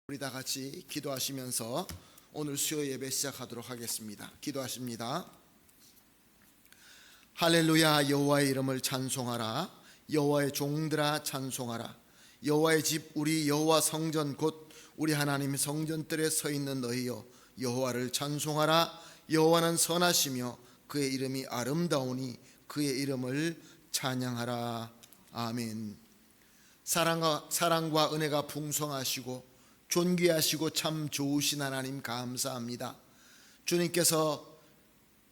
우리 다 같이 기도하시면서 오늘 수요 예배 시작하도록 하겠습니다. 기도하십니다. 할렐루야. 여호와의 이름을 찬송하라. 여호와의 종들아 찬송하라. 여호와의 집 우리 여호와 성전 곧 우리 하나님 성전들에 서 있는 너희여 여호와를 찬송하라. 여호와는 선하시며 그의 이름이 아름다우니 그의 이름을 찬양하라. 아멘. 사랑과 은혜가 풍성하시고 존귀하시고 참 좋으신 하나님 감사합니다. 주님께서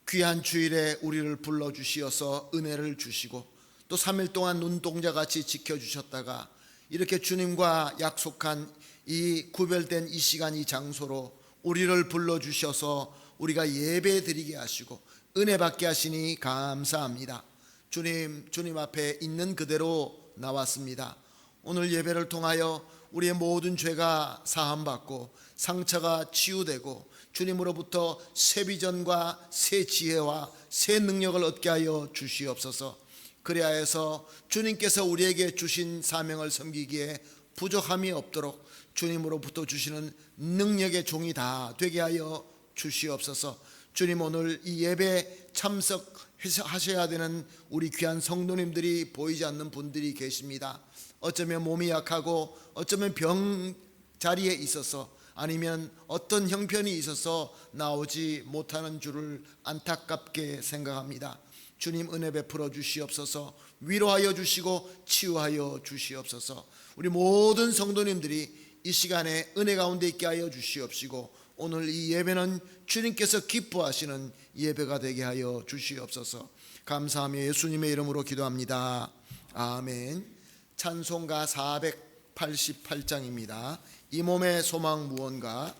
귀한 주일에 우리를 불러주시어서 은혜를 주시고 또 3일 동안 눈동자같이 지켜주셨다가 이렇게 주님과 약속한 이 구별된 이 시간 이 장소로 우리를 불러주셔서 우리가 예배드리게 하시고 은혜 받게 하시니 감사합니다. 주님 앞에 있는 그대로 나왔습니다. 오늘 예배를 통하여 우리의 모든 죄가 사함받고 상처가 치유되고 주님으로부터 새 비전과 새 지혜와 새 능력을 얻게 하여 주시옵소서. 그래야 해서 주님께서 우리에게 주신 사명을 섬기기에 부족함이 없도록 주님으로부터 주시는 능력의 종이 다 되게 하여 주시옵소서. 주님, 오늘 이 예배 참석하셔야 되는 우리 귀한 성도님들이 보이지 않는 분들이 계십니다. 어쩌면 몸이 약하고 어쩌면 병자리에 있어서 아니면 어떤 형편이 있어서 나오지 못하는 줄을 안타깝게 생각합니다. 주님, 은혜 베풀어 주시옵소서. 위로하여 주시고 치유하여 주시옵소서. 우리 모든 성도님들이 이 시간에 은혜 가운데 있게 하여 주시옵시고 오늘 이 예배는 주님께서 기뻐하시는 예배가 되게 하여 주시옵소서. 감사하며 예수님의 이름으로 기도합니다. 아멘. 찬송가 488장입니다. 이 몸의 소망 무언가.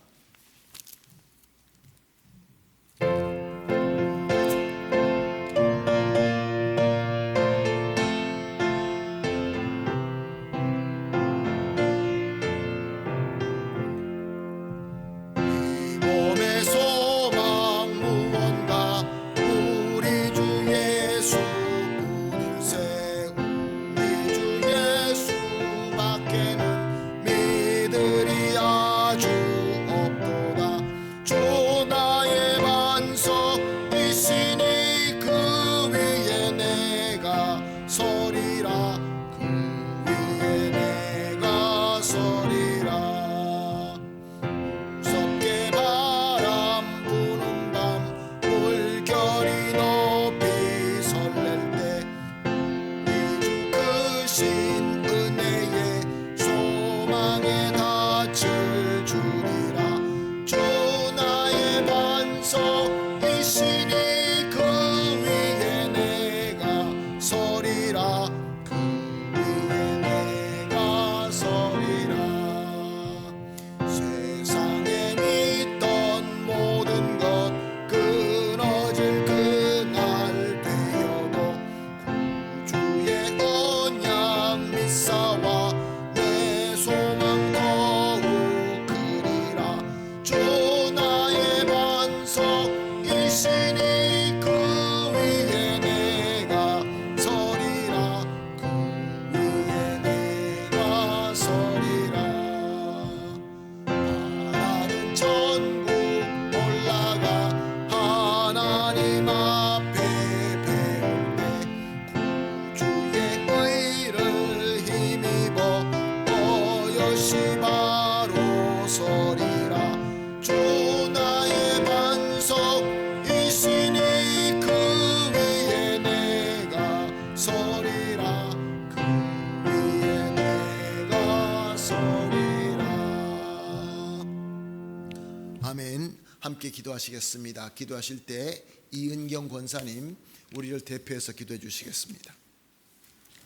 아멘. 함께 기도하시겠습니다. 기도하실 때 이은경 권사님 우리를 대표해서 기도해 주시겠습니다.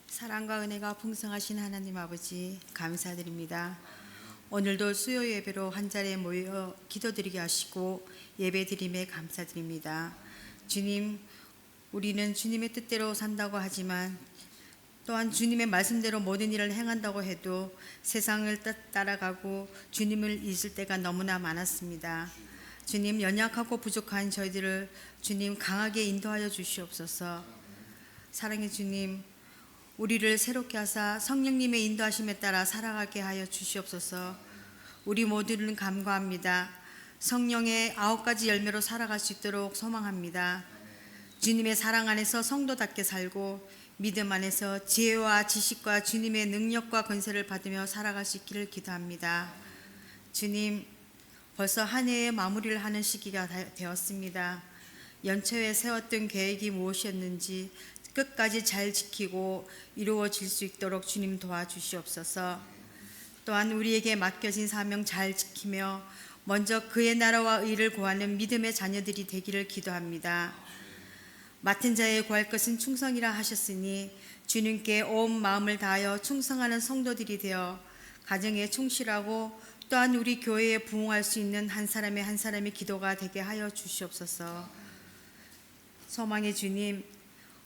사랑과 은혜가 풍성하신 하나님 아버지 감사드립니다. 오늘도 수요 예배로 한 자리에 모여 기도드리게 하시고 예배드림에 감사드립니다. 주님, 우리는 주님의 뜻대로 산다고 하지만 또한 주님의 말씀대로 모든 일을 행한다고 해도 세상을 따라가고 주님을 잊을 때가 너무나 많았습니다. 주님, 연약하고 부족한 저희들을 주님 강하게 인도하여 주시옵소서. 사랑의 주님, 우리를 새롭게 하사 성령님의 인도하심에 따라 살아가게 하여 주시옵소서. 우리 모두는 간구합니다. 성령의 9가지 열매로 살아갈 수 있도록 소망합니다. 주님의 사랑 안에서 성도답게 살고 믿음 안에서 지혜와 지식과 주님의 능력과 권세를 받으며 살아갈 수 있기를 기도합니다. 주님, 벌써 한 해의 마무리를 하는 시기가 되었습니다. 연초에 세웠던 계획이 무엇이었는지 끝까지 잘 지키고 이루어질 수 있도록 주님 도와주시옵소서. 또한 우리에게 맡겨진 사명 잘 지키며 먼저 그의 나라와 의를 구하는 믿음의 자녀들이 되기를 기도합니다. 맡은 자에 구할 것은 충성이라 하셨으니 주님께 온 마음을 다하여 충성하는 성도들이 되어 가정에 충실하고 또한 우리 교회에 부응할 수 있는 한 사람의 기도가 되게 하여 주시옵소서. 소망의 주님,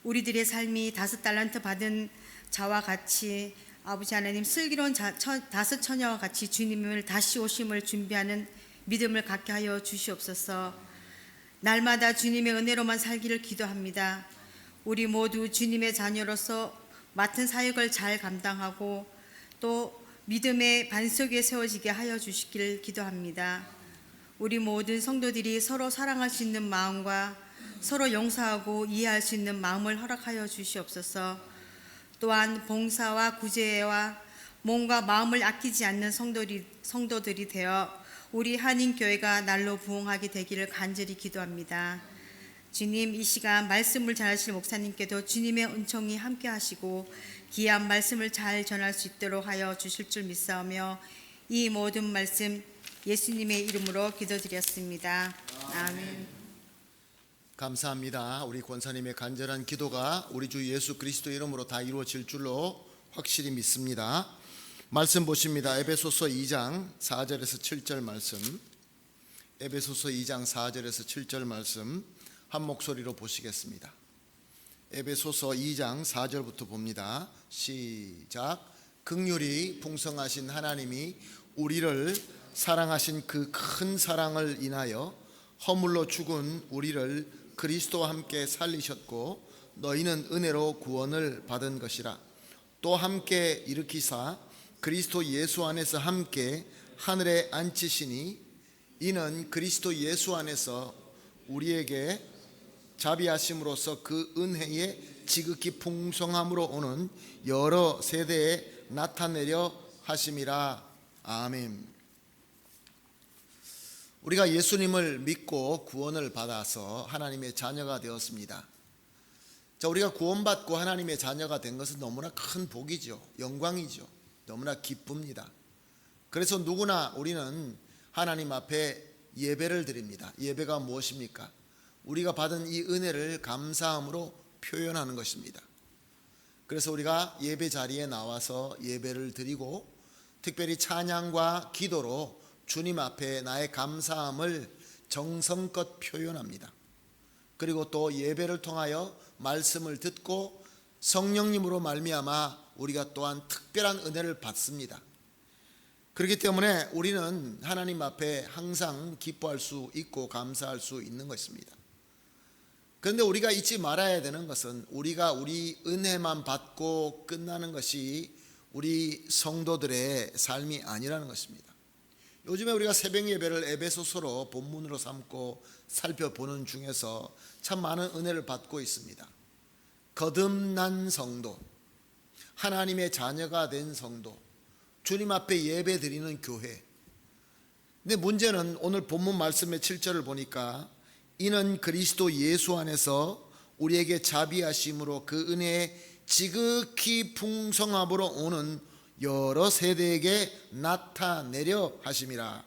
우리들의 삶이 5달란트 받은 자와 같이 아버지 하나님 슬기로운 5 처녀와 같이 주님을 다시 오심을 준비하는 믿음을 갖게 하여 주시옵소서. 날마다 주님의 은혜로만 살기를 기도합니다. 우리 모두 주님의 자녀로서 맡은 사역을 잘 감당하고 또 믿음의 반석에 세워지게 하여 주시기를 기도합니다. 우리 모든 성도들이 서로 사랑할 수 있는 마음과 서로 용서하고 이해할 수 있는 마음을 허락하여 주시옵소서. 또한 봉사와 구제와 몸과 마음을 아끼지 않는 성도들이 되어 우리 한인교회가 날로 부흥하게 되기를 간절히 기도합니다. 주님, 이 시간 말씀을 전하실 목사님께도 주님의 은총이 함께 하시고 귀한 말씀을 잘 전할 수 있도록 하여 주실 줄 믿사오며 이 모든 말씀 예수님의 이름으로 기도드렸습니다. 아멘. 감사합니다. 우리 권사님의 간절한 기도가 우리 주 예수 그리스도 이름으로 다 이루어질 줄로 확실히 믿습니다. 말씀 보십니다. 에베소서 2장 4절에서 7절 말씀, 에베소서 2장 4절에서 7절 말씀 한 목소리로 보시겠습니다. 에베소서 2장 4절부터 봅니다. 시작. 긍휼이 풍성하신 하나님이 우리를 사랑하신 그 큰 사랑을 인하여 허물로 죽은 우리를 그리스도와 함께 살리셨고 너희는 은혜로 구원을 받은 것이라. 또 함께 일으키사 그리스도 예수 안에서 함께 하늘에 앉히시니 이는 그리스도 예수 안에서 우리에게 자비하심으로써 그 은혜의 지극히 풍성함으로 오는 여러 세대에 나타내려 하심이라. 아멘. 우리가 예수님을 믿고 구원을 받아서 하나님의 자녀가 되었습니다. 자, 우리가 구원받고 하나님의 자녀가 된 것은 너무나 큰 복이죠. 영광이죠. 너무나 기쁩니다. 그래서 누구나 우리는 하나님 앞에 예배를 드립니다. 예배가 무엇입니까? 우리가 받은 이 은혜를 감사함으로 표현하는 것입니다. 그래서 우리가 예배 자리에 나와서 예배를 드리고 특별히 찬양과 기도로 주님 앞에 나의 감사함을 정성껏 표현합니다. 그리고 또 예배를 통하여 말씀을 듣고 성령님으로 말미암아 우리가 또한 특별한 은혜를 받습니다. 그렇기 때문에 우리는 하나님 앞에 항상 기뻐할 수 있고 감사할 수 있는 것입니다. 그런데 우리가 잊지 말아야 되는 것은 우리가 우리 은혜만 받고 끝나는 것이 우리 성도들의 삶이 아니라는 것입니다. 요즘에 우리가 새벽 예배를 에베소서로 본문으로 삼고 살펴보는 중에서 참 많은 은혜를 받고 있습니다. 거듭난 성도, 하나님의 자녀가 된 성도, 주님 앞에 예배 드리는 교회. 근데 문제는 오늘 본문 말씀의 7절을 보니까 이는 그리스도 예수 안에서 우리에게 자비하심으로 그 은혜의 지극히 풍성함으로 오는 여러 세대에게 나타내려 하심이라.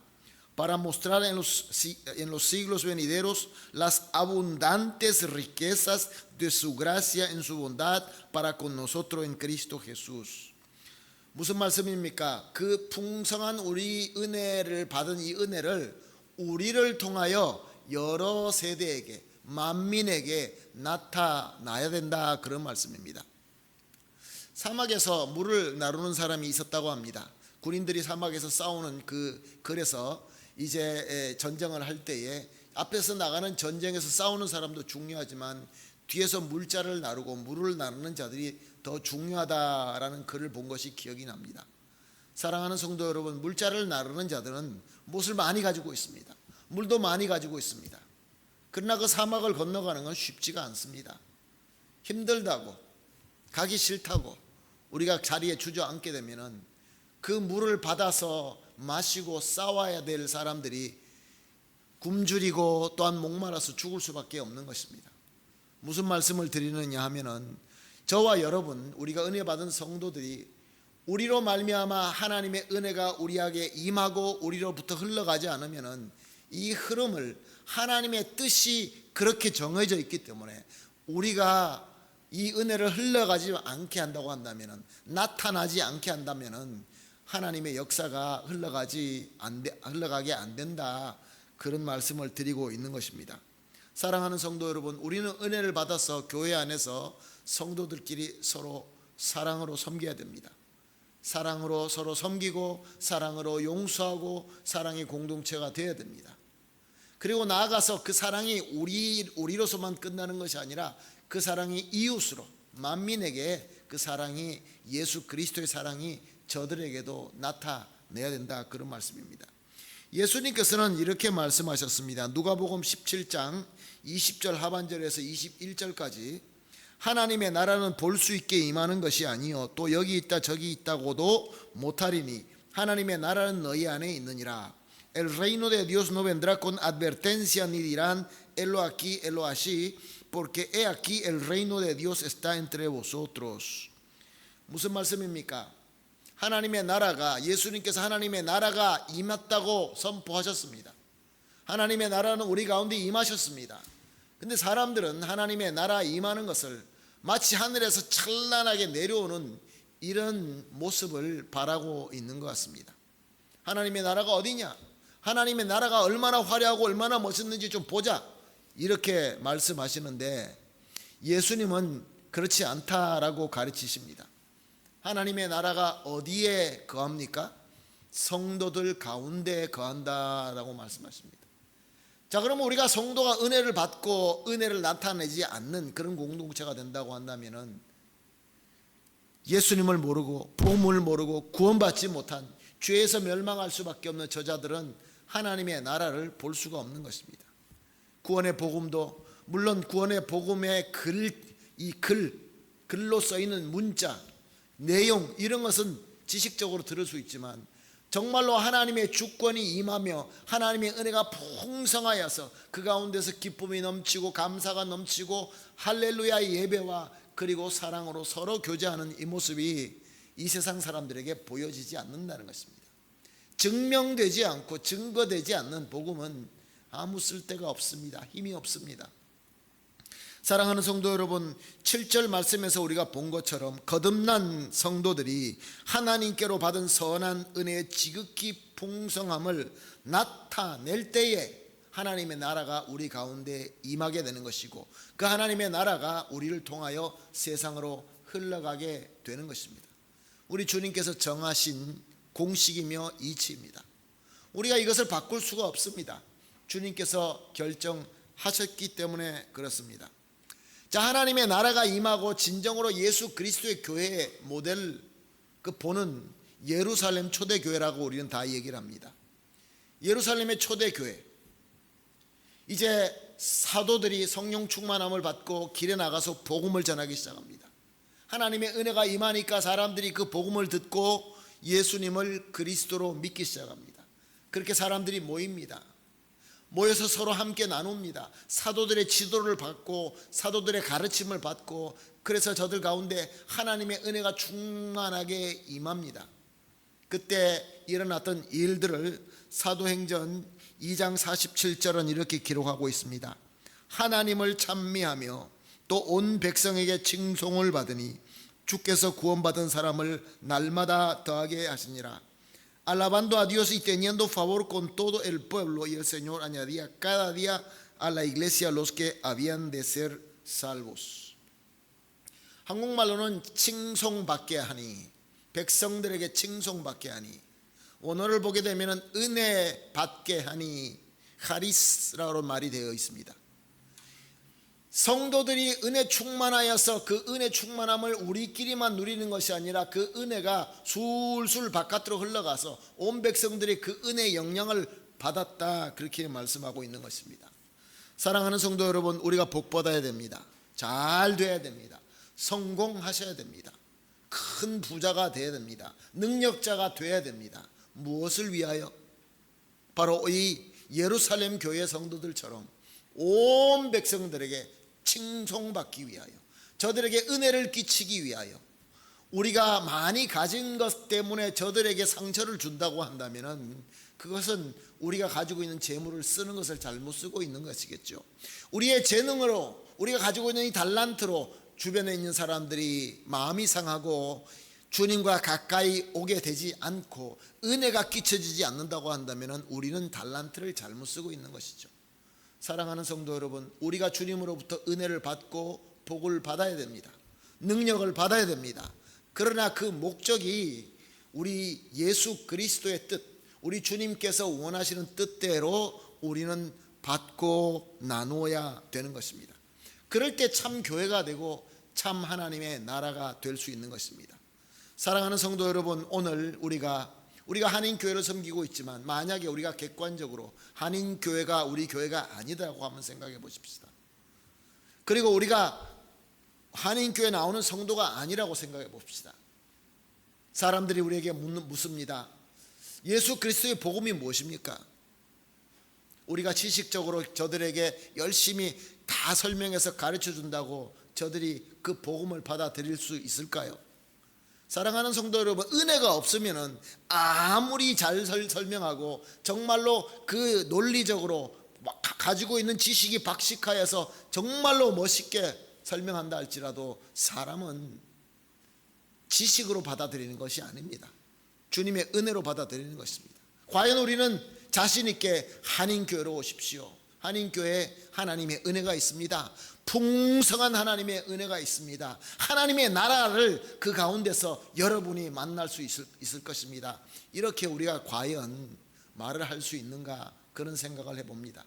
Para mostrar en los siglos venideros las abundantes riquezas de su gracia en su bondad para con nosotros en Cristo Jesús. 무슨 말씀입니까? 그 풍성한 우리 은혜를 받은 이 은혜를 우리를 통하여 여러 세대에게, 만민에게 나타나야 된다, 그런 말씀입니다. 사막에서 물을 나르는 사람이 있었다고 합니다. 군인들이 사막에서 싸우는 그래서 이제 전쟁을 할 때에 앞에서 나가는 전쟁에서 싸우는 사람도 중요하지만 뒤에서 물자를 나르고 물을 나르는 자들이 더 중요하다라는 글을 본 것이 기억이 납니다. 사랑하는 성도 여러분, 물자를 나르는 자들은 못을 많이 가지고 있습니다. 물도 많이 가지고 있습니다. 그러나 그 사막을 건너가는 건 쉽지가 않습니다. 힘들다고, 가기 싫다고 우리가 자리에 주저앉게 되면은 그 물을 받아서 마시고 싸워야 될 사람들이 굶주리고 또한 목말라서 죽을 수밖에 없는 것입니다. 무슨 말씀을 드리느냐 하면은 저와 여러분, 우리가 은혜 받은 성도들이 우리로 말미암아 하나님의 은혜가 우리에게 임하고 우리로부터 흘러가지 않으면은 이 흐름을, 하나님의 뜻이 그렇게 정해져 있기 때문에 우리가 이 은혜를 흘러가지 않게 한다고 한다면은, 나타나지 않게 한다면은 하나님의 역사가 흘러가게 안 된다, 그런 말씀을 드리고 있는 것입니다. 사랑하는 성도 여러분, 우리는 은혜를 받아서 교회 안에서 성도들끼리 서로 사랑으로 섬겨야 됩니다. 사랑으로 서로 섬기고 사랑으로 용서하고 사랑의 공동체가 되어야 됩니다. 그리고 나아가서 그 사랑이 우리로서만 끝나는 것이 아니라 그 사랑이 이웃으로, 만민에게 그 사랑이, 예수 그리스도의 사랑이 저들에게도 나타내야 된다, 그런 말씀입니다. 예수님께서는 이렇게 말씀하셨습니다. 누가복음 17장 20절 하반절에서 21절까지 하나님의 나라는 볼 수 있게 임하는 것이 아니요 또 여기 있다 저기 있다고도 못하리니 하나님의 나라는 너희 안에 있느니라. El reino de Dios no vendrá con advertencia ni dirán helo aquí, helo allí, porque he aquí el reino de Dios está entre vosotros. 무슨 말씀입니까? 하나님의 나라가, 예수님께서 하나님의 나라가 임했다고 선포하셨습니다. 하나님의 나라는 우리 가운데 임하셨습니다. 근데 사람들은 하나님의 나라 임하는 것을 마치 하늘에서 찬란하게 내려오는 이런 모습을 바라고 있는 것 같습니다. 하나님의 나라가 어디냐? 하나님의 나라가 얼마나 화려하고 얼마나 멋있는지 좀 보자, 이렇게 말씀하시는데 예수님은 그렇지 않다라고 가르치십니다. 하나님의 나라가 어디에 거합니까? 성도들 가운데 거한다라고 말씀하십니다. 자, 그러면 우리가 성도가 은혜를 받고 은혜를 나타내지 않는 그런 공동체가 된다고 한다면은 예수님을 모르고 복음을 모르고 구원받지 못한, 죄에서 멸망할 수밖에 없는 저자들은 하나님의 나라를 볼 수가 없는 것입니다. 구원의 복음도, 물론 구원의 복음의 글로 써 있는 문자, 내용, 이런 것은 지식적으로 들을 수 있지만 정말로 하나님의 주권이 임하며 하나님의 은혜가 풍성하여서 그 가운데서 기쁨이 넘치고 감사가 넘치고 할렐루야의 예배와 그리고 사랑으로 서로 교제하는 이 모습이 이 세상 사람들에게 보여지지 않는다는 것입니다. 증명되지 않고 증거되지 않는 복음은 아무 쓸데가 없습니다. 힘이 없습니다. 사랑하는 성도 여러분, 7절 말씀에서 우리가 본 것처럼 거듭난 성도들이 하나님께로 받은 선한 은혜의 지극히 풍성함을 나타낼 때에 하나님의 나라가 우리 가운데 임하게 되는 것이고, 그 하나님의 나라가 우리를 통하여 세상으로 흘러가게 되는 것입니다. 우리 주님께서 정하신 공식이며 이치입니다. 우리가 이것을 바꿀 수가 없습니다. 주님께서 결정하셨기 때문에 그렇습니다. 자, 하나님의 나라가 임하고 진정으로 예수 그리스도의 교회의 모델, 그 보는 예루살렘 초대교회라고 우리는 다 얘기를 합니다. 예루살렘의 초대교회, 이제 사도들이 성령 충만함을 받고 길에 나가서 복음을 전하기 시작합니다. 하나님의 은혜가 임하니까 사람들이 그 복음을 듣고 예수님을 그리스도로 믿기 시작합니다. 그렇게 사람들이 모입니다. 모여서 서로 함께 나눕니다. 사도들의 지도를 받고 사도들의 가르침을 받고, 그래서 저들 가운데 하나님의 은혜가 충만하게 임합니다. 그때 일어났던 일들을 사도행전 2장 47절은 이렇게 기록하고 있습니다. 하나님을 찬미하며 또 온 백성에게 칭송을 받으니 주께서 구원받은 사람을 날마다 더하게 하시니라. Alabando a Dios y teniendo favor con todo el pueblo, y el Señor añadía cada día a la iglesia los que habían de ser salvos. 한국말로는 칭송받게 하니, 백성들에게 칭송받게 하니, 원어를 보게 되면 은혜 받게 하니, 카리스라고 말이 되어 있습니다. 성도들이 은혜 충만하여서 그 은혜 충만함을 우리끼리만 누리는 것이 아니라 그 은혜가 술술 바깥으로 흘러가서 온 백성들이 그 은혜의 영향을 받았다, 그렇게 말씀하고 있는 것입니다. 사랑하는 성도 여러분, 우리가 복 받아야 됩니다. 잘 돼야 됩니다. 성공하셔야 됩니다. 큰 부자가 돼야 됩니다. 능력자가 돼야 됩니다. 무엇을 위하여? 바로 이 예루살렘 교회 성도들처럼 온 백성들에게 칭송받기 위하여, 저들에게 은혜를 끼치기 위하여. 우리가 많이 가진 것 때문에 저들에게 상처를 준다고 한다면 그것은 우리가 가지고 있는 재물을 쓰는 것을 잘못 쓰고 있는 것이겠죠. 우리의 재능으로, 우리가 가지고 있는 이 달란트로 주변에 있는 사람들이 마음이 상하고 주님과 가까이 오게 되지 않고 은혜가 끼쳐지지 않는다고 한다면 우리는 달란트를 잘못 쓰고 있는 것이죠. 사랑하는 성도 여러분, 우리가 주님으로부터 은혜를 받고 복을 받아야 됩니다. 능력을 받아야 됩니다. 그러나 그 목적이 우리 예수 그리스도의 뜻, 우리 주님께서 원하시는 뜻대로 우리는 받고 나누어야 되는 것입니다. 그럴 때 참 교회가 되고 참 하나님의 나라가 될 수 있는 것입니다. 사랑하는 성도 여러분, 오늘 우리가 한인교회를 섬기고 있지만 만약에 우리가 객관적으로 한인교회가 우리 교회가 아니다라고 한번 생각해 보십시다. 그리고 우리가 한인교회 나오는 성도가 아니라고 생각해 봅시다. 사람들이 우리에게 묻습니다. 예수 그리스도의 복음이 무엇입니까? 우리가 지식적으로 저들에게 열심히 다 설명해서 가르쳐 준다고 저들이 그 복음을 받아들일 수 있을까요? 사랑하는 성도 여러분, 은혜가 없으면 아무리 잘 설명하고 정말로 그 논리적으로 가지고 있는 지식이 박식하여서 정말로 멋있게 설명한다 할지라도 사람은 지식으로 받아들이는 것이 아닙니다. 주님의 은혜로 받아들이는 것입니다. 과연 우리는 자신 있게 한인교회로 오십시오. 한인교회에 하나님의 은혜가 있습니다. 풍성한 하나님의 은혜가 있습니다. 하나님의 나라를 그 가운데서 여러분이 만날 수 있을 것입니다. 이렇게 우리가 과연 말을 할 수 있는가, 그런 생각을 해봅니다.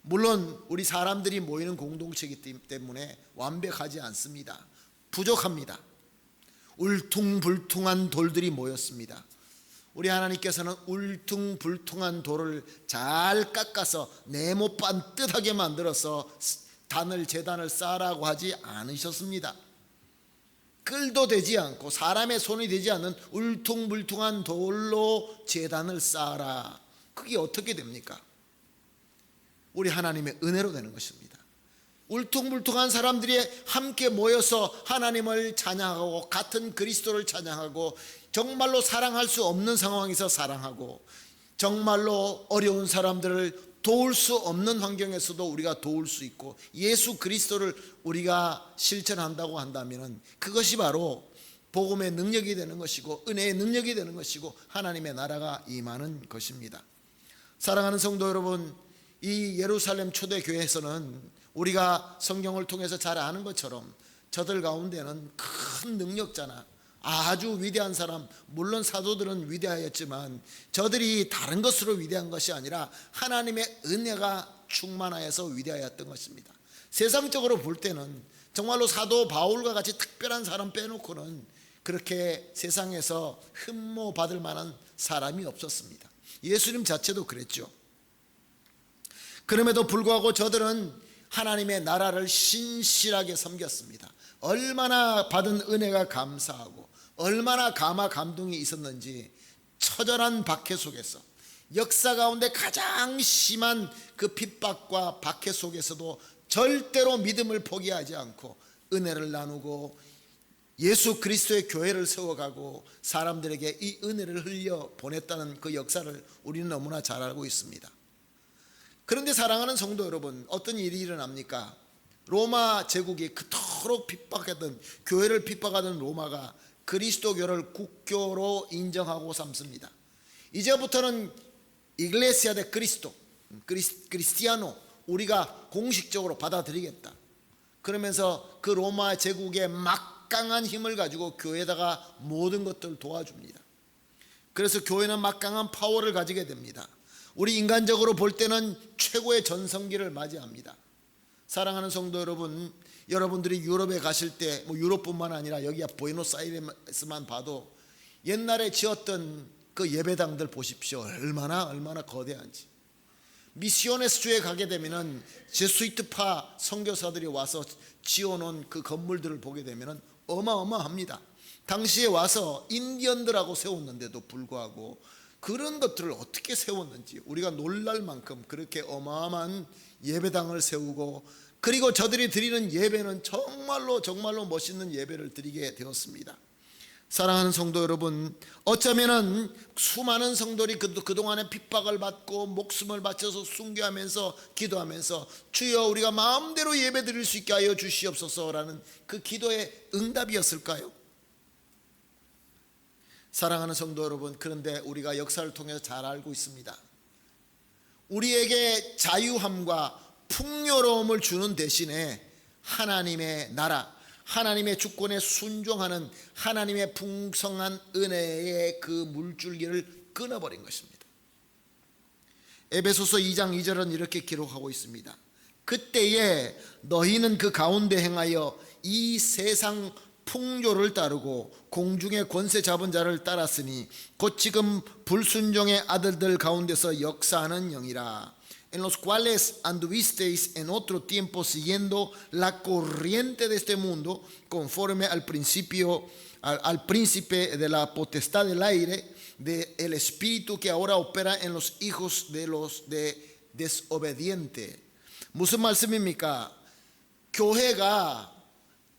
물론 우리 사람들이 모이는 공동체이기 때문에 완벽하지 않습니다. 부족합니다. 울퉁불퉁한 돌들이 모였습니다. 우리 하나님께서는 울퉁불퉁한 돌을 잘 깎아서 네모 반듯하게 만들어서 재단을 쌓으라고 하지 않으셨습니다. 끌도 되지 않고 사람의 손이 되지 않는 울퉁불퉁한 돌로 재단을 쌓아라. 그게 어떻게 됩니까? 우리 하나님의 은혜로 되는 것입니다. 울퉁불퉁한 사람들이 함께 모여서 하나님을 찬양하고 같은 그리스도를 찬양하고 정말로 사랑할 수 없는 상황에서 사랑하고 정말로 어려운 사람들을 도울 수 없는 환경에서도 우리가 도울 수 있고 예수 그리스도를 우리가 실천한다고 한다면 그것이 바로 복음의 능력이 되는 것이고 은혜의 능력이 되는 것이고 하나님의 나라가 임하는 것입니다. 사랑하는 성도 여러분, 이 예루살렘 초대교회에서는 우리가 성경을 통해서 잘 아는 것처럼 저들 가운데는 큰 능력자나 아주 위대한 사람, 물론 사도들은 위대하였지만 저들이 다른 것으로 위대한 것이 아니라 하나님의 은혜가 충만하여서 위대하였던 것입니다. 세상적으로 볼 때는 정말로 사도 바울과 같이 특별한 사람 빼놓고는 그렇게 세상에서 흠모 받을 만한 사람이 없었습니다. 예수님 자체도 그랬죠. 그럼에도 불구하고 저들은 하나님의 나라를 신실하게 섬겼습니다. 얼마나 받은 은혜가 감사하고 얼마나 감동이 있었는지 처절한 박해 속에서 역사 가운데 가장 심한 그 핍박과 박해 속에서도 절대로 믿음을 포기하지 않고 은혜를 나누고 예수 그리스도의 교회를 세워가고 사람들에게 이 은혜를 흘려 보냈다는 그 역사를 우리는 너무나 잘 알고 있습니다. 그런데 사랑하는 성도 여러분, 어떤 일이 일어납니까? 로마 제국이 그토록 핍박했던, 교회를 핍박하던 로마가 그리스도교를 국교로 인정하고 삼습니다. 이제부터는 이글레시아 데 그리스도, 크리스티아노, 우리가 공식적으로 받아들이겠다. 그러면서 그 로마 제국의 막강한 힘을 가지고 교회에다가 모든 것들을 도와줍니다. 그래서 교회는 막강한 파워를 가지게 됩니다. 우리 인간적으로 볼 때는 최고의 전성기를 맞이합니다. 사랑하는 성도 여러분, 여러분들이 유럽에 가실 때 뭐 유럽뿐만 아니라 여기 부에노스아이레스만 봐도 옛날에 지었던 그 예배당들 보십시오. 얼마나 거대한지. 미시오네스주에 가게 되면은 제수이트파 선교사들이 와서 지어놓은 그 건물들을 보게 되면은 어마어마합니다. 당시에 와서 인디언들하고 세웠는데도 불구하고 그런 것들을 어떻게 세웠는지 우리가 놀랄 만큼 그렇게 어마어마한 예배당을 세우고, 그리고 저들이 드리는 예배는 정말로 멋있는 예배를 드리게 되었습니다. 사랑하는 성도 여러분, 어쩌면은 수많은 성도들이 그동안에 핍박을 받고 목숨을 바쳐서 순교하면서 기도하면서 주여 우리가 마음대로 예배 드릴 수 있게 하여 주시옵소서라는 그 기도의 응답이었을까요? 사랑하는 성도 여러분, 그런데 우리가 역사를 통해서 잘 알고 있습니다. 우리에게 자유함과 풍요로움을 주는 대신에 하나님의 나라, 하나님의 주권에 순종하는 하나님의 풍성한 은혜의 그 물줄기를 끊어버린 것입니다. 에베소서 2장 2절은 이렇게 기록하고 있습니다. 그때에 너희는 그 가운데 행하여 이 세상 풍조를 따르고 공중의 권세 잡은 자를 따랐으니 곧 지금 불순종의 아들들 가운데서 역사하는 영이라. En los cuales anduvisteis en otro tiempo siguiendo la corriente de este mundo, conforme al príncipe de la potestad del aire, del espíritu que ahora opera en los hijos de los desobedientes. 무슨 말씀입니까? 교회가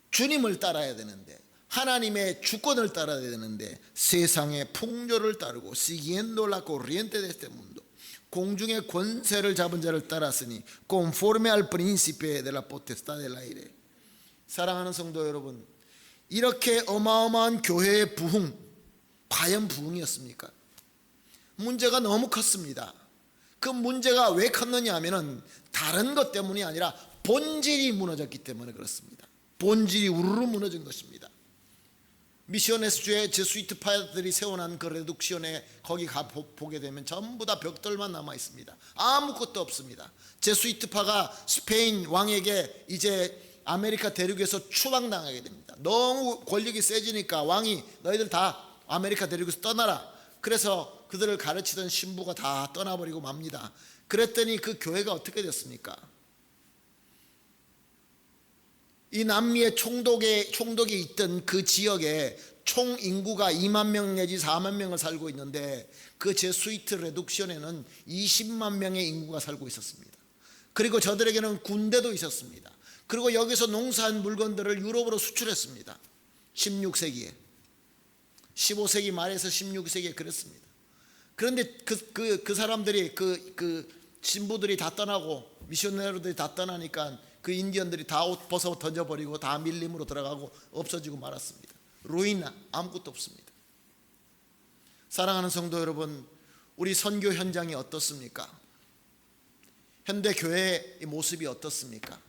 주님을 따라야 되는데, 하나님의 주권을 따라야 되는데 세상의 풍조를 따르고 siguiendo la corriente de este mundo, 공중의 권세를 잡은 자를 따랐으니 conforme al príncipe de la potestad del aire. 사랑하는 성도 여러분, 이렇게 어마어마한 교회의 부흥, 과연 부흥이었습니까? 문제가 너무 컸습니다. 그 문제가 왜 컸느냐 하면은 다른 것 때문이 아니라 본질이 무너졌기 때문에 그렇습니다. 본질이 우르르 무너진 것입니다. 미시오네스주의 제수이트파들이 세워놓은 그 레둑시온에 거기 보게 되면 전부 다 벽돌만 남아 있습니다. 아무것도 없습니다. 제수이트파가 스페인 왕에게 이제 아메리카 대륙에서 추방당하게 됩니다. 너무 권력이 세지니까 왕이 너희들 다 아메리카 대륙에서 떠나라. 그래서 그들을 가르치던 신부가 다 떠나버리고 맙니다. 그랬더니 그 교회가 어떻게 됐습니까? 이 남미의 총독이 있던 그 지역에 총 인구가 2만 명 내지 4만 명을 살고 있는데 그 제수이트 레둑션에는 20만 명의 인구가 살고 있었습니다. 그리고 저들에게는 군대도 있었습니다. 그리고 여기서 농사한 물건들을 유럽으로 수출했습니다. 16세기에 15세기 말에서 16세기에 그랬습니다. 그런데 그 사람들이 그 신부들이 다 떠나고 미셔너리들이 다 떠나니까 그 인디언들이 다 옷 벗어 던져버리고 다 밀림으로 들어가고 없어지고 말았습니다. 루이나, 아무것도 없습니다. 사랑하는 성도 여러분, 우리 선교 현장이 어떻습니까? 현대 교회의 모습이 어떻습니까?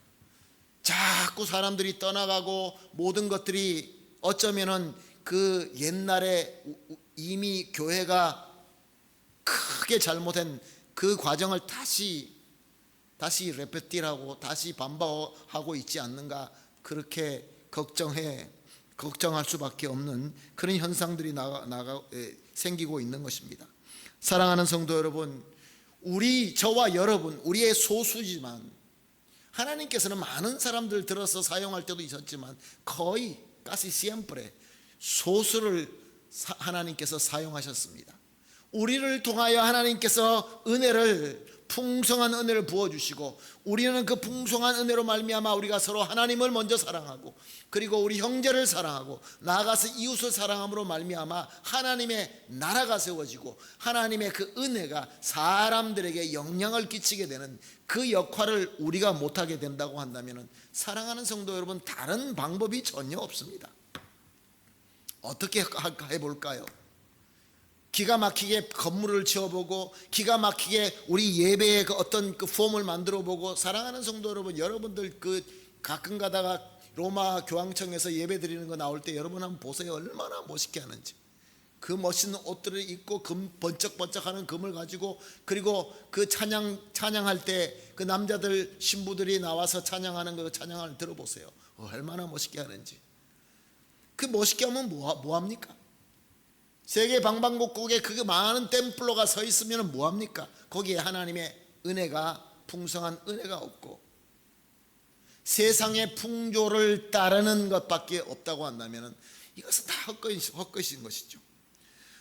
자꾸 사람들이 떠나가고 모든 것들이 어쩌면은 그 옛날에 이미 교회가 크게 잘못한 그 과정을 다시 레페티라고 다시 반복하고 있지 않는가, 그렇게 걱정할 수밖에 없는 그런 현상들이 생기고 있는 것입니다. 사랑하는 성도 여러분, 저와 여러분, 우리의 소수지만 하나님께서는 많은 사람들 들어서 사용할 때도 있었지만 거의 casi siempre 소수를 하나님께서 사용하셨습니다. 우리를 통하여 하나님께서 풍성한 은혜를 부어주시고, 우리는 그 풍성한 은혜로 말미암아 우리가 서로 하나님을 먼저 사랑하고, 그리고 우리 형제를 사랑하고, 나아가서 이웃을 사랑함으로 말미암아 하나님의 나라가 세워지고, 하나님의 그 은혜가 사람들에게 영향을 끼치게 되는 그 역할을 우리가 못하게 된다고 한다면, 사랑하는 성도 여러분, 다른 방법이 전혀 없습니다. 어떻게 해볼까요? 기가 막히게 건물을 지어보고, 기가 막히게 우리 예배의 그 어떤 그 폼을 만들어보고, 사랑하는 성도 여러분, 여러분들 그 가끔 가다가 로마 교황청에서 예배 드리는 거 나올 때 여러분 한번 보세요. 얼마나 멋있게 하는지. 그 멋있는 옷들을 입고 금 번쩍번쩍하는 금을 가지고, 그리고 그 찬양할 때 그 남자들 신부들이 나와서 찬양하는 그 찬양을 들어보세요. 얼마나 멋있게 하는지. 그 멋있게 하면 뭐합니까? 세계 방방곡곡에 그 많은 템플러가 서 있으면 뭐합니까? 거기에 하나님의 은혜가, 풍성한 은혜가 없고 세상의 풍조를 따르는 것밖에 없다고 한다면 이것은 다 헛것인 것이죠.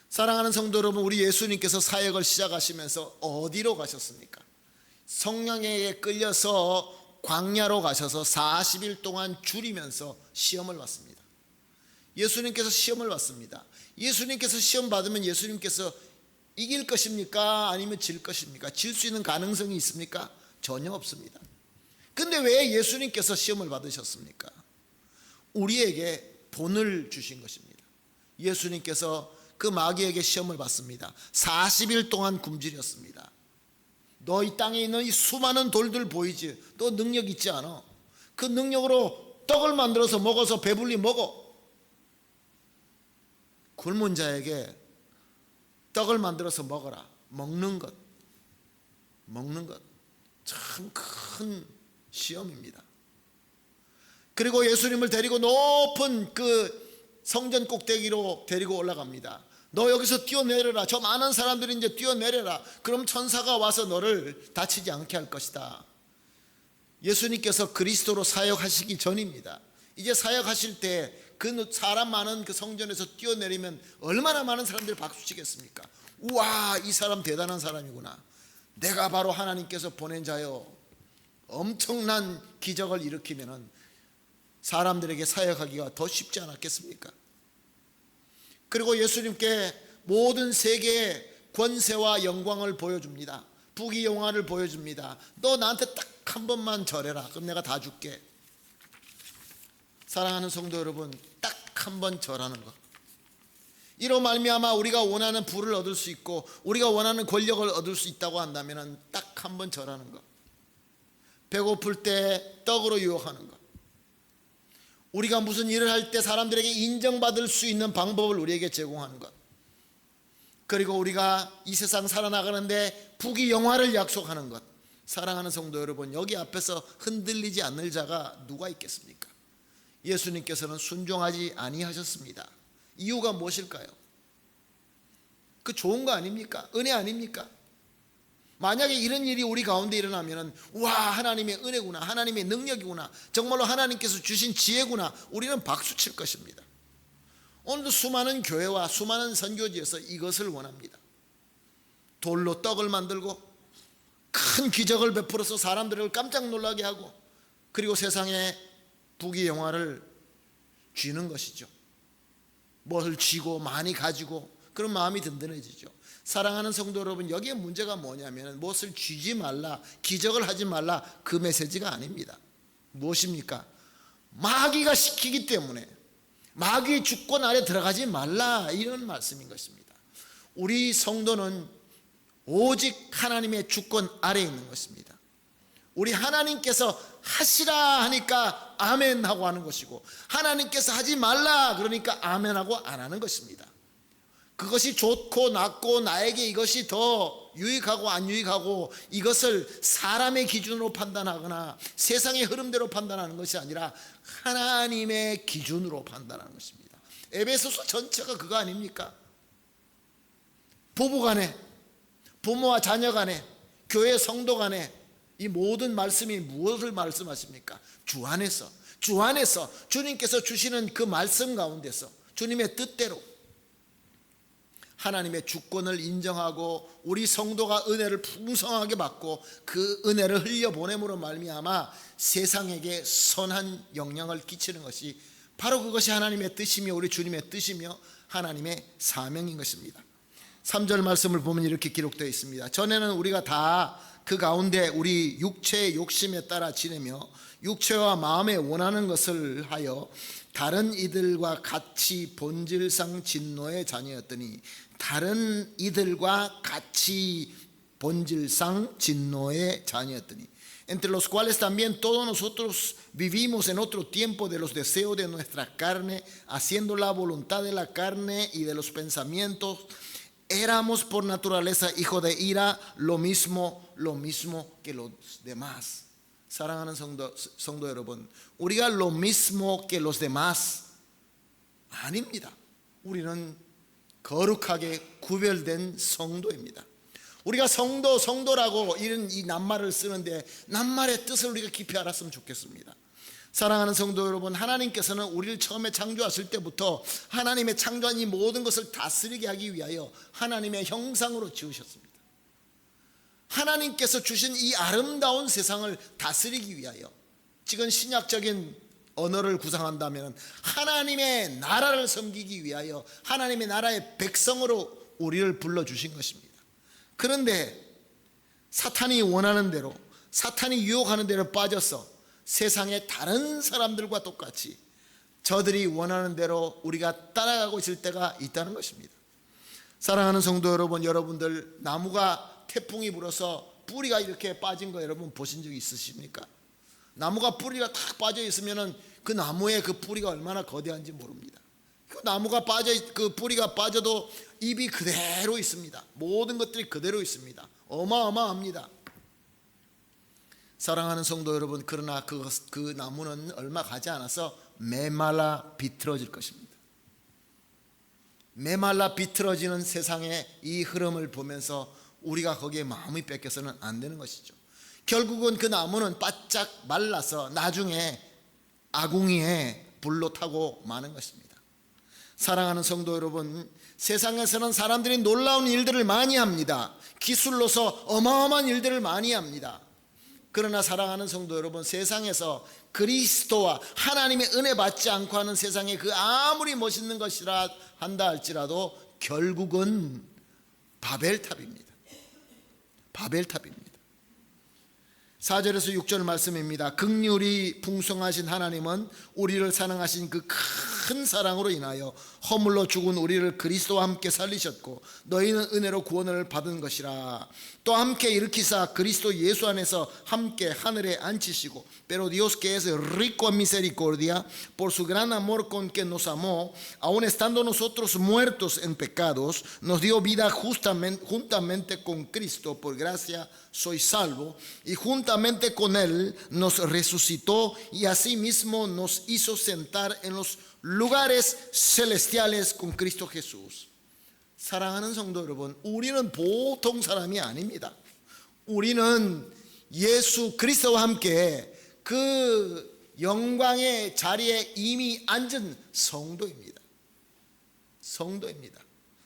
사랑하는 성도 여러분, 우리 예수님께서 사역을 시작하시면서 어디로 가셨습니까? 성령에게 끌려서 광야로 가셔서 40일 동안 줄이면서 시험을 받습니다. 예수님께서 시험을 받습니다. 예수님께서 시험 받으면 예수님께서 이길 것입니까? 아니면 질 것입니까? 질 수 있는 가능성이 있습니까? 전혀 없습니다. 근데 왜 예수님께서 시험을 받으셨습니까? 우리에게 본을 주신 것입니다. 예수님께서 그 마귀에게 시험을 받습니다. 40일 동안 굶주렸습니다. 너 이 땅에 있는 이 수많은 돌들 보이지? 너 능력 있지 않아? 그 능력으로 떡을 만들어서 먹어서 배불리 먹어. 굶은 자에게 떡을 만들어서 먹어라. 먹는 것 참 큰 시험입니다. 그리고 예수님을 데리고 높은 그 성전 꼭대기로 데리고 올라갑니다. 너 여기서 뛰어내려라. 저 많은 사람들이 이제 뛰어내려라. 그럼 천사가 와서 너를 다치지 않게 할 것이다. 예수님께서 그리스도로 사역하시기 전입니다. 이제 사역하실 때 그 사람 많은 그 성전에서 뛰어내리면 얼마나 많은 사람들이 박수 치겠습니까? 우와, 이 사람 대단한 사람이구나. 내가 바로 하나님께서 보낸 자요. 엄청난 기적을 일으키면 사람들에게 사역하기가 더 쉽지 않았겠습니까? 그리고 예수님께 모든 세계의 권세와 영광을 보여줍니다. 부귀영화를 보여줍니다. 너 나한테 딱 한 번만 절해라. 그럼 내가 다 줄게. 사랑하는 성도 여러분, 딱 한 번 절하는 것, 이로 말미암아 우리가 원하는 부를 얻을 수 있고 우리가 원하는 권력을 얻을 수 있다고 한다면 딱 한 번 절하는 것. 배고플 때 떡으로 유혹하는 것. 우리가 무슨 일을 할 때 사람들에게 인정받을 수 있는 방법을 우리에게 제공하는 것. 그리고 우리가 이 세상 살아나가는데 부귀영화를 약속하는 것. 사랑하는 성도 여러분, 여기 앞에서 흔들리지 않을 자가 누가 있겠습니까? 예수님께서는 순종하지 아니하셨습니다. 이유가 무엇일까요? 그 좋은 거 아닙니까? 은혜 아닙니까? 만약에 이런 일이 우리 가운데 일어나면 와, 하나님의 은혜구나, 하나님의 능력이구나, 정말로 하나님께서 주신 지혜구나, 우리는 박수 칠 것입니다. 오늘도 수많은 교회와 수많은 선교지에서 이것을 원합니다. 돌로 떡을 만들고 큰 기적을 베풀어서 사람들을 깜짝 놀라게 하고, 그리고 세상에 부귀영화를 쥐는 것이죠. 뭘 쥐고 많이 가지고 그런 마음이 든든해지죠. 사랑하는 성도 여러분, 여기에 문제가 뭐냐면 무엇을 쥐지 말라, 기적을 하지 말라, 그 메시지가 아닙니다. 무엇입니까? 마귀가 시키기 때문에 마귀의 주권 아래 들어가지 말라, 이런 말씀인 것입니다. 우리 성도는 오직 하나님의 주권 아래에 있는 것입니다. 우리 하나님께서 하시라 하니까 아멘 하고 하는 것이고, 하나님께서 하지 말라 그러니까 아멘 하고 안 하는 것입니다. 그것이 좋고 낫고 나에게 이것이 더 유익하고 안 유익하고, 이것을 사람의 기준으로 판단하거나 세상의 흐름대로 판단하는 것이 아니라 하나님의 기준으로 판단하는 것입니다. 에베소서 전체가 그거 아닙니까? 부부간에, 부모와 자녀 간에, 교회 성도 간에 이 모든 말씀이 무엇을 말씀하십니까? 주 안에서 주님께서 주시는 그 말씀 가운데서 주님의 뜻대로 하나님의 주권을 인정하고 우리 성도가 은혜를 풍성하게 받고 그 은혜를 흘려보냄으로 말미암아 세상에게 선한 영향을 끼치는 것이 바로 그것이 하나님의 뜻이며 우리 주님의 뜻이며 하나님의 사명인 것입니다. 3절 말씀을 보면 이렇게 기록되어 있습니다. 전에는 우리가 다 그 가운데 우리 육체의 욕심에 따라 지내며 육체와 마음에 원하는 것을 하여 다른 이들과 같이 본질상 진노의 자녀였더니, 다른 이들과 같이 본질상 진노의 자녀였더니, entre los cuales también todos nosotros vivimos en otro tiempo de los deseos de nuestra carne, haciendo la voluntad de la carne y de los pensamientos. Éramos por naturaleza hijos de ira, lo mismo que los demás. 사랑하는 성도 여러분, 우리가 lo mismo que los demás 아닙니다. 우리는 거룩하게 구별된 성도입니다. 우리가 성도라고 이런 이 낱말을 쓰는데 낱말의 뜻을 우리가 깊이 알았으면 좋겠습니다. 사랑하는 성도 여러분, 하나님께서는 우리를 처음에 창조하실 때부터 하나님의 창조한 이 모든 것을 다스리게 하기 위하여 하나님의 형상으로 지으셨습니다. 하나님께서 주신 이 아름다운 세상을 다스리기 위하여, 지금 신약적인 언어를 구상한다면 하나님의 나라를 섬기기 위하여 하나님의 나라의 백성으로 우리를 불러주신 것입니다. 그런데 사탄이 원하는 대로, 사탄이 유혹하는 대로 빠져서 세상의 다른 사람들과 똑같이 저들이 원하는 대로 우리가 따라가고 있을 때가 있다는 것입니다. 사랑하는 성도 여러분, 여러분들 나무가 태풍이 불어서 뿌리가 이렇게 빠진 거 여러분 보신 적 있으십니까? 나무가 뿌리가 탁 빠져 있으면은 그 나무의 그 뿌리가 얼마나 거대한지 모릅니다. 그 나무가 그 뿌리가 빠져도 잎이 그대로 있습니다. 모든 것들이 그대로 있습니다. 어마어마합니다. 사랑하는 성도 여러분, 그러나 그 나무는 얼마 가지 않아서 메말라 비틀어질 것입니다. 메말라 비틀어지는 세상의 이 흐름을 보면서 우리가 거기에 마음이 뺏겨서는 안 되는 것이죠. 결국은 그 나무는 바짝 말라서 나중에 아궁이에 불로 타고 마는 것입니다. 사랑하는 성도 여러분, 세상에서는 사람들이 놀라운 일들을 많이 합니다. 기술로서 어마어마한 일들을 많이 합니다. 그러나 사랑하는 성도 여러분, 세상에서 그리스도와 하나님의 은혜 받지 않고 하는 세상에 그 아무리 멋있는 것이라 한다 할지라도 결국은 바벨탑입니다. 바벨탑입니다. 4절에서 6절 말씀입니다. 긍휼이 풍성하신 하나님은 우리를 사랑하신 그 큰 사랑으로 인하여 허물로 죽은 우리를 그리스도와 함께 살리셨고 너희는 은혜로 구원을 받은 것이라. 또 함께 일으키사 그리스도 예수 안에서 함께 하늘에 앉히시고 pero Dios que es rico en misericordia por su gran amor con que nos amó aun estando nosotros muertos en pecados nos dio vida juntamente con Cristo, por gracia sois salvo, y juntamente con él nos resucitó y asimismo nos hizo sentar en los lugares celestiales con Cristo Jesús. 사랑하는 성도 여러분, 우리는 보통 사람이 아닙니다. 우리는 예수 그리스도와 함께 그 영광의 자리에 이미 앉은 성도입니다. 성도입니다.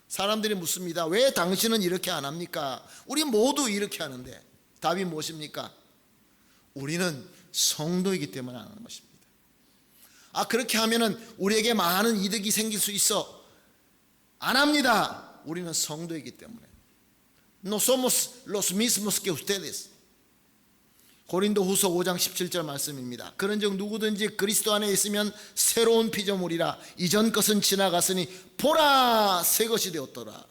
사람들이 묻습니다. 왜 당신은 이렇게 안 합니까? 우리 모두 이렇게 하는데 답이 무엇입니까? 우리는 성도이기 때문에 안 하는 것입니다. 그렇게 하면은 우리에게 많은 이득이 생길 수 있어. 안 합니다. 우리는 성도이기 때문에. No somos los mismos que ustedes. 고린도후서 5장 17절 말씀입니다. 그런즉 누구든지 그리스도 안에 있으면 새로운 피조물이라. 이전 것은 지나갔으니 보라 새 것이 되었더라.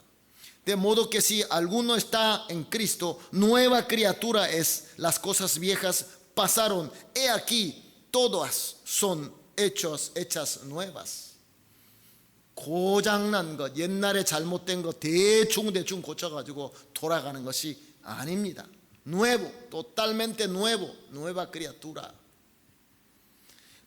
De modo que si alguno está en Cristo, nueva criatura es. Las cosas viejas pasaron. He aquí, todas son hechas nuevas. 고장난 것, 옛날에 잘못된 것 대충 고쳐가지고 돌아가는 것이 아닙니다. Nuevo, totalmente nuevo, nueva criatura.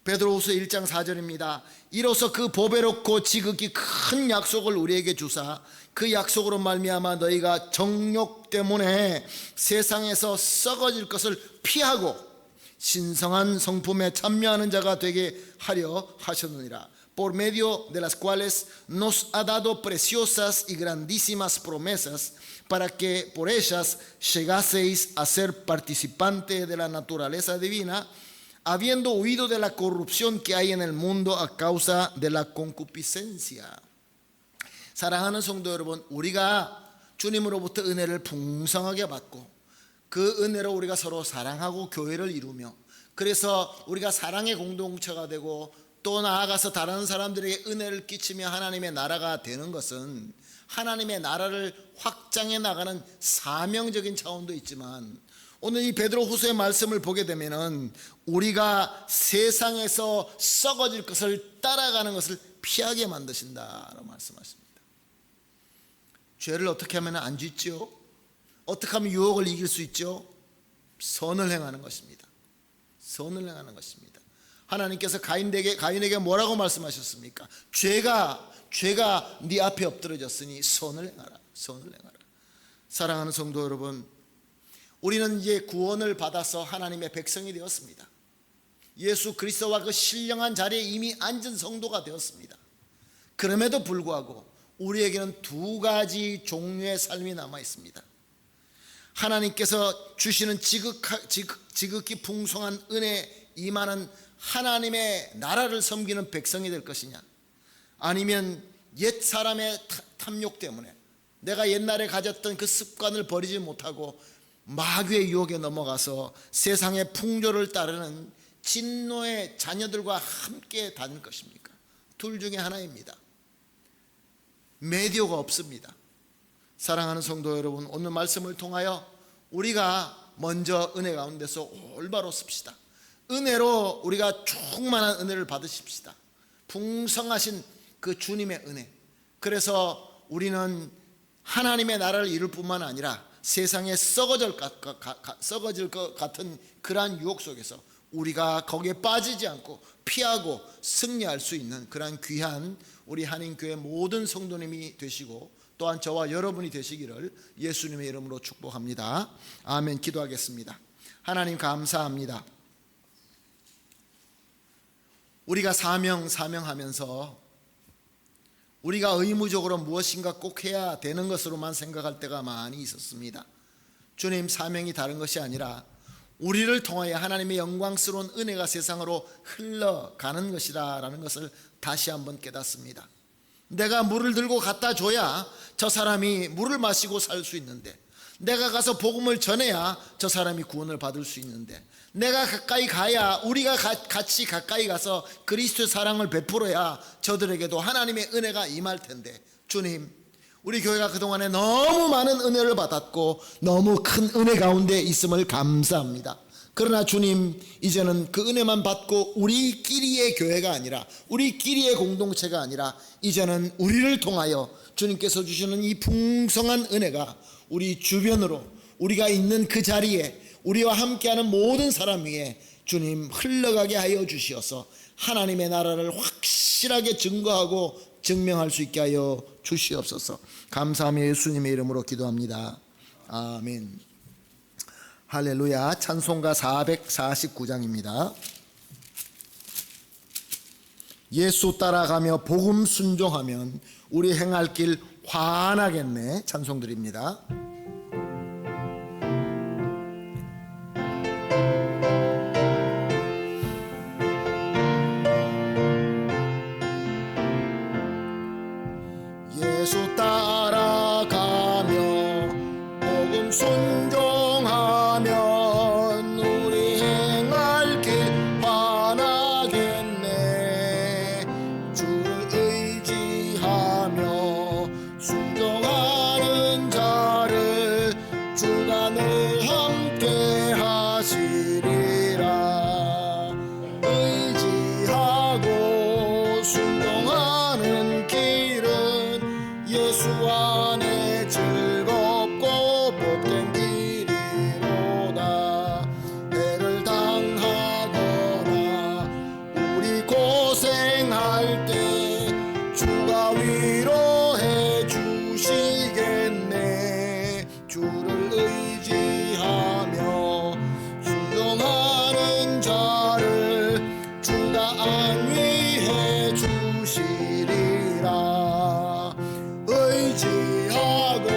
베드로후서 1장 4절입니다. 이로써 그 보배롭고 지극히 큰 약속을 우리에게 주사 그 약속으로 말미암아 너희가 정욕 때문에 세상에서 썩어질 것을 피하고 신성한 성품에 참여하는 자가 되게 하려 하셨느니라. Por medio de las cuales nos ha dado preciosas y grandísimas promesas para que por ellas llegaseis a ser participantes de la naturaleza divina, habiendo huido de la corrupción que hay en el mundo a causa de la concupiscencia. 사랑하는 성도 여러분, 우리가 주님으로부터 은혜를 풍성하게 받고 그 은혜로 우리가 서로 사랑하고 교회를 이루며, 그래서 우리가 사랑의 공동체가 되고 또 나아가서 다른 사람들에게 은혜를 끼치며 하나님의 나라가 되는 것은 하나님의 나라를 확장해 나가는 사명적인 차원도 있지만 오늘 이 베드로후서의 말씀을 보게 되면은 우리가 세상에서 썩어질 것을 따라가는 것을 피하게 만드신다라고 말씀하십니다. 죄를 어떻게 하면 안 짓죠? 어떻게 하면 유혹을 이길 수 있죠? 선을 행하는 것입니다. 선을 행하는 것입니다. 하나님께서 가인에게 뭐라고 말씀하셨습니까? 죄가 네 앞에 엎드러졌으니 선을 행하라. 선을 행하라. 사랑하는 성도 여러분, 우리는 이제 구원을 받아서 하나님의 백성이 되었습니다. 예수 그리스도와 그 신령한 자리에 이미 앉은 성도가 되었습니다. 그럼에도 불구하고 우리에게는 두 가지 종류의 삶이 남아 있습니다. 하나님께서 주시는 지극히 풍성한 은혜 임하는 하나님의 나라를 섬기는 백성이 될 것이냐, 아니면 옛 사람의 탐욕 때문에 내가 옛날에 가졌던 그 습관을 버리지 못하고 마귀의 유혹에 넘어가서 세상의 풍조를 따르는 진노의 자녀들과 함께 다닐 것입니까? 둘 중에 하나입니다. 메디오가 없습니다. 사랑하는 성도 여러분, 오늘 말씀을 통하여 우리가 먼저 은혜 가운데서 올바로 씁시다. 은혜로 우리가 충만한 은혜를 받으십시다. 풍성하신 그 주님의 은혜. 그래서 우리는 하나님의 나라를 이룰 뿐만 아니라 세상에 썩어질 것 같은 그러한 유혹 속에서 우리가 거기에 빠지지 않고 피하고 승리할 수 있는 그러한 귀한 우리 한인교회 모든 성도님이 되시고 또한 저와 여러분이 되시기를 예수님의 이름으로 축복합니다. 아멘. 기도하겠습니다. 하나님 감사합니다. 우리가 사명하면서 우리가 의무적으로 무엇인가 꼭 해야 되는 것으로만 생각할 때가 많이 있었습니다. 주님, 사명이 다른 것이 아니라 우리를 통하여 하나님의 영광스러운 은혜가 세상으로 흘러가는 것이라는 것을 다시 한번 깨닫습니다. 내가 물을 들고 갖다 줘야 저 사람이 물을 마시고 살 수 있는데, 내가 가서 복음을 전해야 저 사람이 구원을 받을 수 있는데, 내가 가까이 가야, 우리가 같이 가까이 가서 그리스도의 사랑을 베풀어야 저들에게도 하나님의 은혜가 임할 텐데, 주님, 우리 교회가 그동안에 너무 많은 은혜를 받았고 너무 큰 은혜 가운데 있음을 감사합니다. 그러나 주님, 이제는 그 은혜만 받고 우리끼리의 교회가 아니라, 우리끼리의 공동체가 아니라, 이제는 우리를 통하여 주님께서 주시는 이 풍성한 은혜가 우리 주변으로, 우리가 있는 그 자리에 우리와 함께하는 모든 사람 위에 주님 흘러가게 하여 주시어서 하나님의 나라를 확실하게 증거하고 증명할 수 있게 하여 주시옵소서. 감사하며 예수님의 이름으로 기도합니다. 아멘. 할렐루야. 찬송가 449장입니다. 예수 따라가며 복음 순종하면 우리 행할 길 환하겠네. 찬송드립니다. 예수 따라가며 복음 순종하면 우리 행할 길 환하겠네. 주를 의지하며 순종하는 자를 주가 늘 함께 하시리라. 의지하고 순종하는 길은 예수 안에 즐겁고 복된 길이로다. 해를 당하거나 우리 고생할 때 주가 위로해 주시겠네. 주를 의지하며 순종하는 자를 주가 안위해 주시리라. 의지하고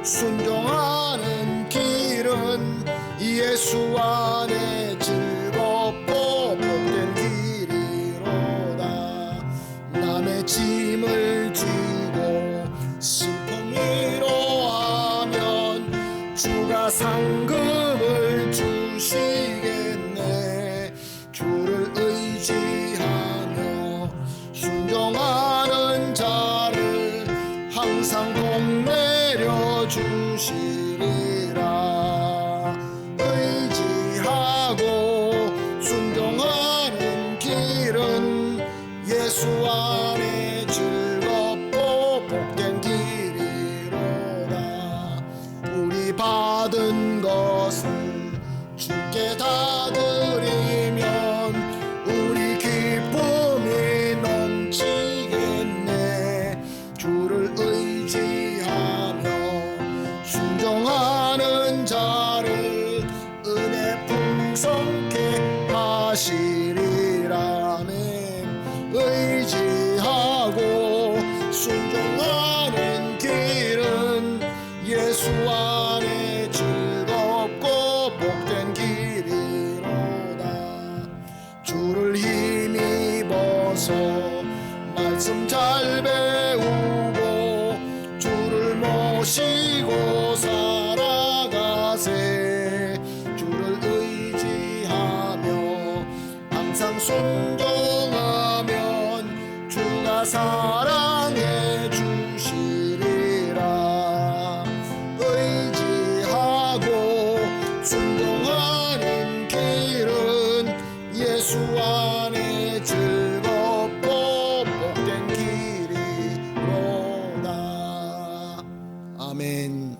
순종하는 길은 예수 안에 즐겁고 복된 길이로다. 남의 짐을 지고 슬픔 위로하면 주가 상급을 주시겠네. 주를 의지하며 순종하는 자를 항상 복 내려 주시리라. 우리 받은 것을 주께 다 드리면 우리 기쁨이 넘치겠네. 주를 의지하며 순종하는 자를 은혜 풍성케 하시리라네. 의지하고 순종하는 길은 예수 안에 즐겁고 복된 길이로다. 주를 힘입어서 말씀 잘 배우고 주를 모시고 살아가세. 주를 의지하며 항상 순종하면 주가 사랑해 주시리라. 의지하고 순종하는 길은 예수 안에 즐겁고 복된 길이로다. 아멘.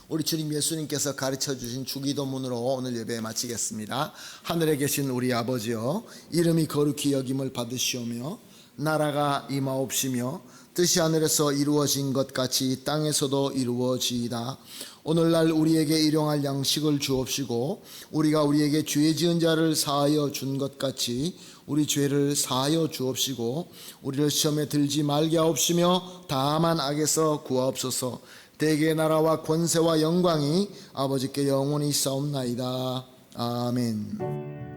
우리 주님 예수님께서 가르쳐 주신 주기도문으로 오늘 예배 마치겠습니다. 하늘에 계신 우리 아버지여, 이름이 거룩히 여김을 받으시오며 나라가 임하옵시며 뜻이 하늘에서 이루어진 것 같이 땅에서도 이루어지이다. 오늘날 우리에게 일용할 양식을 주옵시고 우리가 우리에게 죄 지은 자를 사하여 준 것 같이 우리 죄를 사하여 주옵시고 우리를 시험에 들지 말게 하옵시며 다만 악에서 구하옵소서. 대개의 나라와 권세와 영광이 아버지께 영원히 있사옵나이다. 아멘.